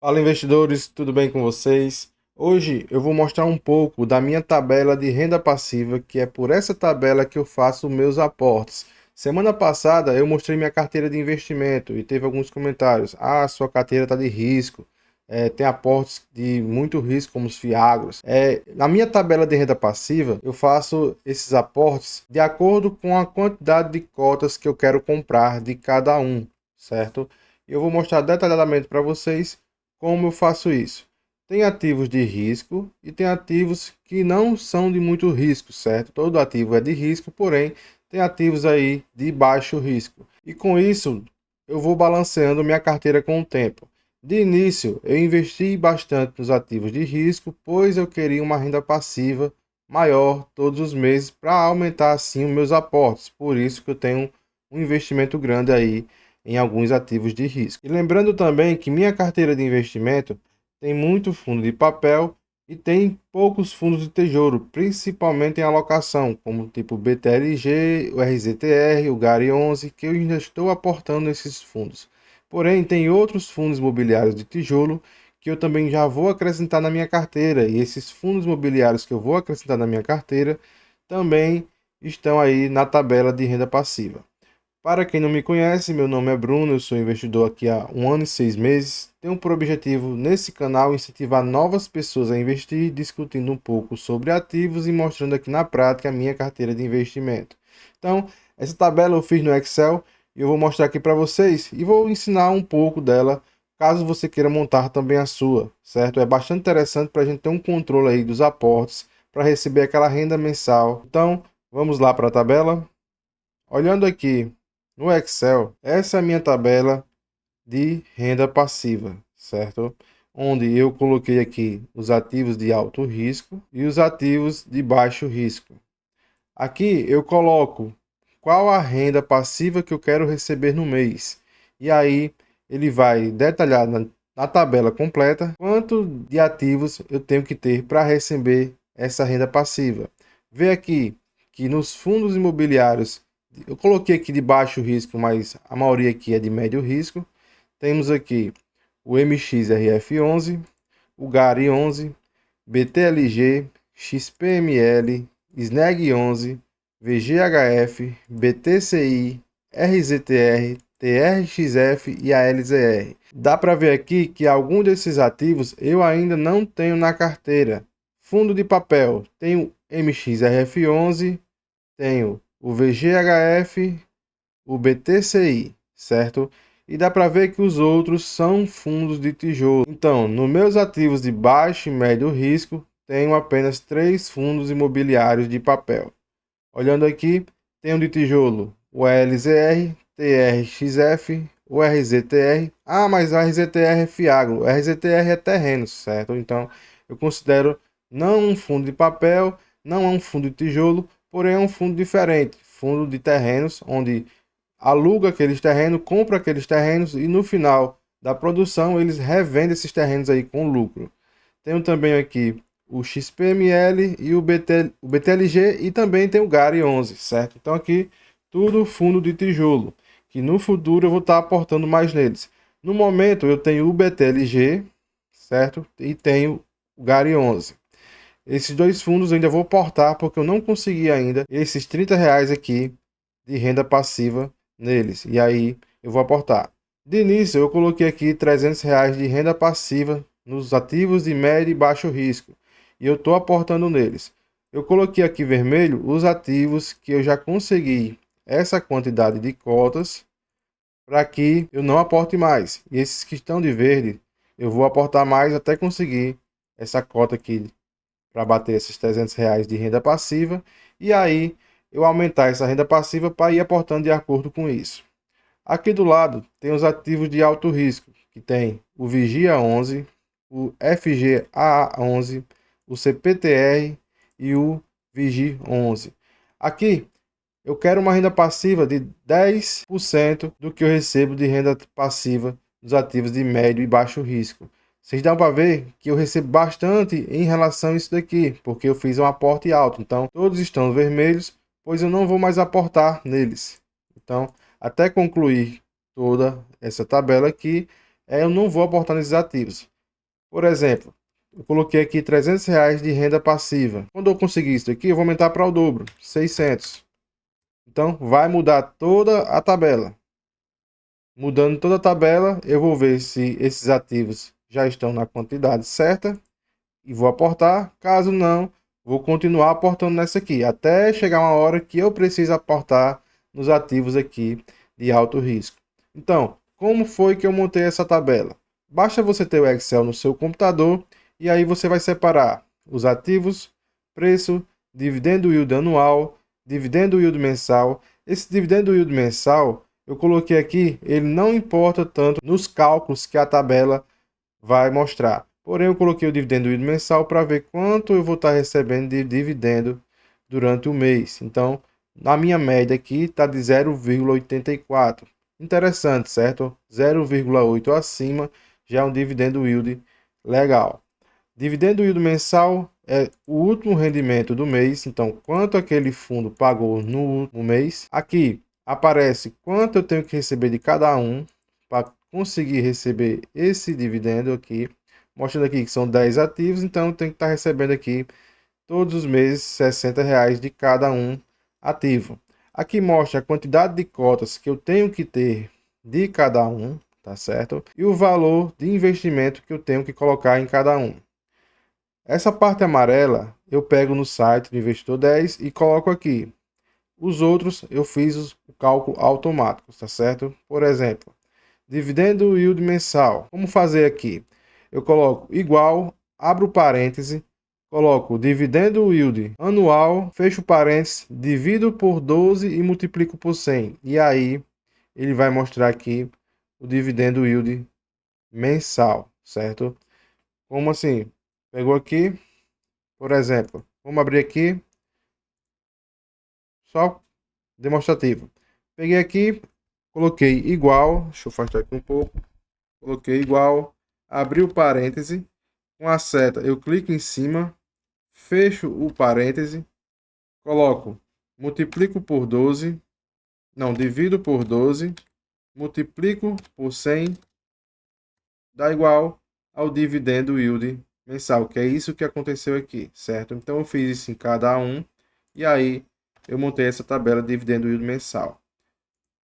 Fala investidores, tudo bem com vocês? Hoje eu vou mostrar um pouco da minha tabela de renda passiva, que é por essa tabela que eu faço meus aportes. Semana passada eu mostrei minha carteira de investimento e teve alguns comentários. Ah, sua carteira está de risco, tem aportes de muito risco como os FIAGROS. Na minha tabela de renda passiva eu faço esses aportes de acordo com a quantidade de cotas que eu quero comprar de cada um, certo? Eu vou mostrar detalhadamente para vocês como eu faço isso? Tem ativos de risco e tem ativos que não são de muito risco, certo? Todo ativo é de risco, porém tem ativos aí de baixo risco. E com isso eu vou balanceando minha carteira com o tempo. De início, eu investi bastante nos ativos de risco, pois eu queria uma renda passiva maior todos os meses para aumentar assim os meus aportes. Por isso que eu tenho um investimento grande aí em alguns ativos de risco. E lembrando também que minha carteira de investimento tem muito fundo de papel e tem poucos fundos de tesouro, principalmente em alocação, como tipo BTLG, o RZTR, o GARI 11, que eu ainda estou aportando nesses fundos. Porém, tem outros fundos imobiliários de tijolo que eu também já vou acrescentar na minha carteira, e esses fundos imobiliários que eu vou acrescentar na minha carteira também estão aí na tabela de renda passiva. Para quem não me conhece, meu nome é Bruno, eu sou investidor aqui há 1 ano e 6 meses. Tenho por objetivo nesse canal incentivar novas pessoas a investir, discutindo um pouco sobre ativos e mostrando aqui na prática a minha carteira de investimento. Então, essa tabela eu fiz no Excel e eu vou mostrar aqui para vocês e vou ensinar um pouco dela, caso você queira montar também a sua, certo? É bastante interessante para a gente ter um controle aí dos aportes, para receber aquela renda mensal. Então, vamos lá para a tabela. Olhando aqui no Excel, essa é a minha tabela de renda passiva, certo? Onde eu coloquei aqui os ativos de alto risco e os ativos de baixo risco. Aqui eu coloco qual a renda passiva que eu quero receber no mês. E aí ele vai detalhar na tabela completa quanto de ativos eu tenho que ter para receber essa renda passiva. Vê aqui que nos fundos imobiliários eu coloquei aqui de baixo risco, mas a maioria aqui é de médio risco. Temos aqui o MXRF11, o GARI 11, BTLG, XPML, SNEG 11, VGHF, BTCI, RZTR, TRXF e ALZR. Dá para ver aqui que alguns desses ativos eu ainda não tenho na carteira. Fundo de papel, tenho MXRF11, tenho o VGHF, o BTCI, certo? E dá para ver que os outros são fundos de tijolo. Então, nos meus ativos de baixo e médio risco, tenho apenas 3 fundos imobiliários de papel. Olhando aqui, tenho de tijolo o LZR, TRXF, o RZTR. Ah, mas a RZTR é Fiagro, o RZTR é terreno, certo? Então, eu considero não um fundo de papel, não é um fundo de tijolo, porém é um fundo diferente, fundo de terrenos, onde aluga aqueles terrenos, compra aqueles terrenos e no final da produção eles revendem esses terrenos aí com lucro. Tenho também aqui o XPML e o BTLG e também tem o GARI 11, certo? Então aqui tudo fundo de tijolo, que no futuro eu vou estar aportando mais neles. No momento eu tenho o BTLG, certo? E tenho o GARI 11. Esses dois fundos eu ainda vou aportar porque eu não consegui ainda esses R$ 30 aqui de renda passiva neles. E aí eu vou aportar. De início eu coloquei aqui R$ 300 de renda passiva nos ativos de médio e baixo risco. E eu estou aportando neles. Eu coloquei aqui vermelho os ativos que eu já consegui essa quantidade de cotas para que eu não aporte mais. E esses que estão de verde, eu vou aportar mais até conseguir essa cota aqui para bater esses R$ 300 de renda passiva. E aí eu aumentar essa renda passiva para ir aportando de acordo com isso. Aqui do lado tem os ativos de alto risco, que tem o Vigia 11, o FGAA 11, o CPTR e o Vigi 11. Aqui eu quero uma renda passiva de 10% do que eu recebo de renda passiva dos ativos de médio e baixo risco. Vocês dão para ver que eu recebo bastante em relação a isso daqui, porque eu fiz um aporte alto. Então, todos estão vermelhos, pois eu não vou mais aportar neles. Então, até concluir toda essa tabela aqui, eu não vou aportar nesses ativos. Por exemplo, eu coloquei aqui R$ 300 de renda passiva. Quando eu conseguir isso aqui, eu vou aumentar para o dobro, 600. Então, vai mudar toda a tabela. Mudando toda a tabela, eu vou ver se esses ativos já estão na quantidade certa e vou aportar. Caso não, vou continuar aportando nessa aqui, até chegar uma hora que eu preciso aportar nos ativos aqui de alto risco. Então, como foi que eu montei essa tabela? Basta você ter o Excel no seu computador e aí você vai separar os ativos, preço, dividendo yield anual, dividendo yield mensal. Esse dividendo yield mensal, eu coloquei aqui, ele não importa tanto nos cálculos que a tabela vai mostrar. Porém, eu coloquei o dividendo yield mensal para ver quanto eu vou estar recebendo de dividendo durante o mês. Então, na minha média aqui está de 0,84. Interessante, certo? 0,8 acima já é um dividendo yield legal. Dividendo yield mensal é o último rendimento do mês. Então, quanto aquele fundo pagou no último mês. Aqui aparece quanto eu tenho que receber de cada um para conseguir receber esse dividendo aqui. Mostrando aqui que são 10 ativos, então eu tenho que estar recebendo aqui todos os meses R$ 60 de cada um ativo. Aqui mostra a quantidade de cotas que eu tenho que ter de cada um, tá certo? E o valor de investimento que eu tenho que colocar em cada um. Essa parte amarela eu pego no site do Investidor 10 e coloco aqui. Os outros eu fiz o cálculo automático, tá certo? Por exemplo, dividendo yield mensal. Como fazer aqui? Eu coloco igual, abro parêntese, coloco dividendo yield anual, fecho parênteses, divido por 12 e multiplico por 100. E aí ele vai mostrar aqui o dividendo yield mensal, certo? Como assim? Pegou aqui, por exemplo, vamos abrir aqui, só demonstrativo. Peguei aqui, coloquei igual, deixa eu afastar aqui um pouco, coloquei igual, abri o parêntese, com a seta eu clico em cima, fecho o parêntese, coloco, multiplico por 12, não, divido por 12, multiplico por 100, dá igual ao dividendo yield mensal, que é isso que aconteceu aqui, certo? Então eu fiz isso em cada um, e aí eu montei essa tabela de dividendo yield mensal.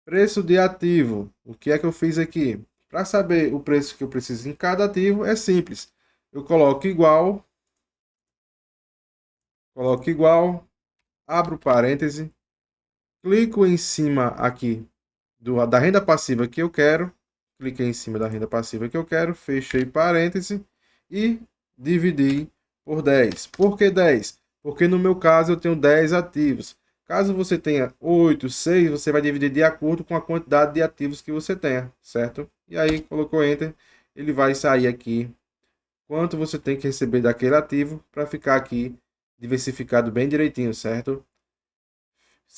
Preço de ativo, o que é que eu fiz aqui? Para saber o preço que eu preciso em cada ativo, é simples. Eu coloco igual, abro parêntese, clico em cima aqui da renda passiva que eu quero, cliquei em cima da renda passiva que eu quero, fechei parêntese e dividi por 10. Por que 10? Porque no meu caso eu tenho 10 ativos. Caso você tenha 8, 6, você vai dividir de acordo com a quantidade de ativos que você tenha, certo? E aí colocou Enter, ele vai sair aqui quanto você tem que receber daquele ativo para ficar aqui diversificado bem direitinho, certo?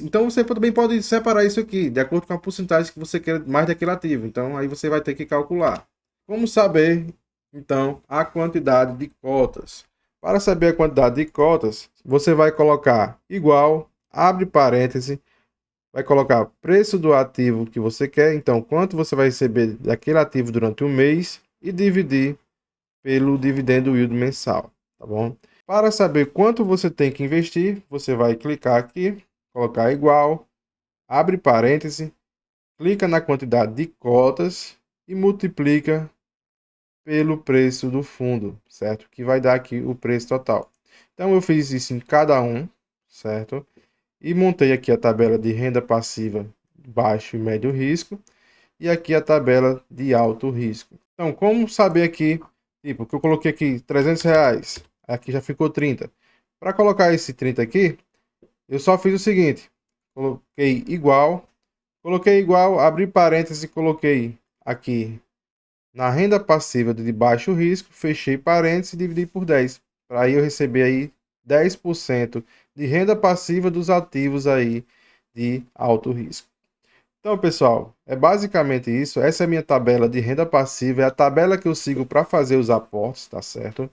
Então você também pode separar isso aqui, de acordo com a porcentagem que você quer mais daquele ativo. Então aí você vai ter que calcular. Como saber, então, a quantidade de cotas? Para saber a quantidade de cotas, você vai colocar igual, abre parêntese, vai colocar preço do ativo que você quer, então quanto você vai receber daquele ativo durante um mês e dividir pelo dividendo yield mensal, tá bom? Para saber quanto você tem que investir, você vai clicar aqui, colocar igual, abre parêntese, clica na quantidade de cotas e multiplica pelo preço do fundo, certo? Que vai dar aqui o preço total. Então eu fiz isso em cada um, certo? E montei aqui a tabela de renda passiva baixo e médio risco e aqui a tabela de alto risco. Então, como saber aqui, tipo, que eu coloquei aqui R$ 300, aqui já ficou 30. Para colocar esse 30 aqui, eu só fiz o seguinte, coloquei igual, abri parênteses e coloquei aqui na renda passiva de baixo risco, fechei parênteses e dividi por 10. Para aí eu receber aí 10% de renda passiva dos ativos aí de alto risco. Então, pessoal, é basicamente isso. Essa é a minha tabela de renda passiva, é a tabela que eu sigo para fazer os aportes, tá certo?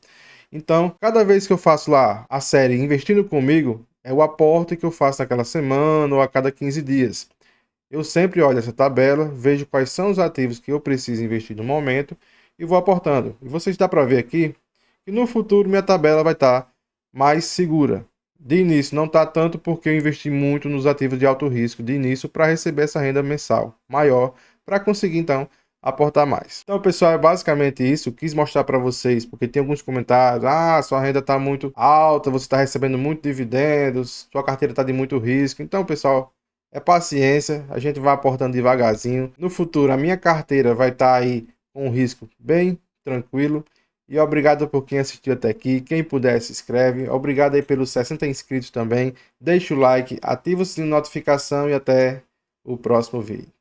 Então, cada vez que eu faço lá a série Investindo Comigo, é o aporte que eu faço naquela semana ou a cada 15 dias. Eu sempre olho essa tabela, vejo quais são os ativos que eu preciso investir no momento e vou aportando. E vocês dá para ver aqui que no futuro minha tabela vai estar mais segura. De início não está tanto porque eu investi muito nos ativos de alto risco de início para receber essa renda mensal maior, para conseguir então aportar mais. Então, pessoal, é basicamente isso. Eu quis mostrar para vocês, porque tem alguns comentários: ah, sua renda está muito alta, você está recebendo muito dividendos, sua carteira está de muito risco. Então, pessoal, é paciência, a gente vai aportando devagarzinho. No futuro, a minha carteira vai estar aí com um risco bem tranquilo. E obrigado por quem assistiu até aqui. Quem puder, se inscreve. Obrigado aí pelos 60 inscritos também. Deixa o like, ativa o sininho de notificação e até o próximo vídeo.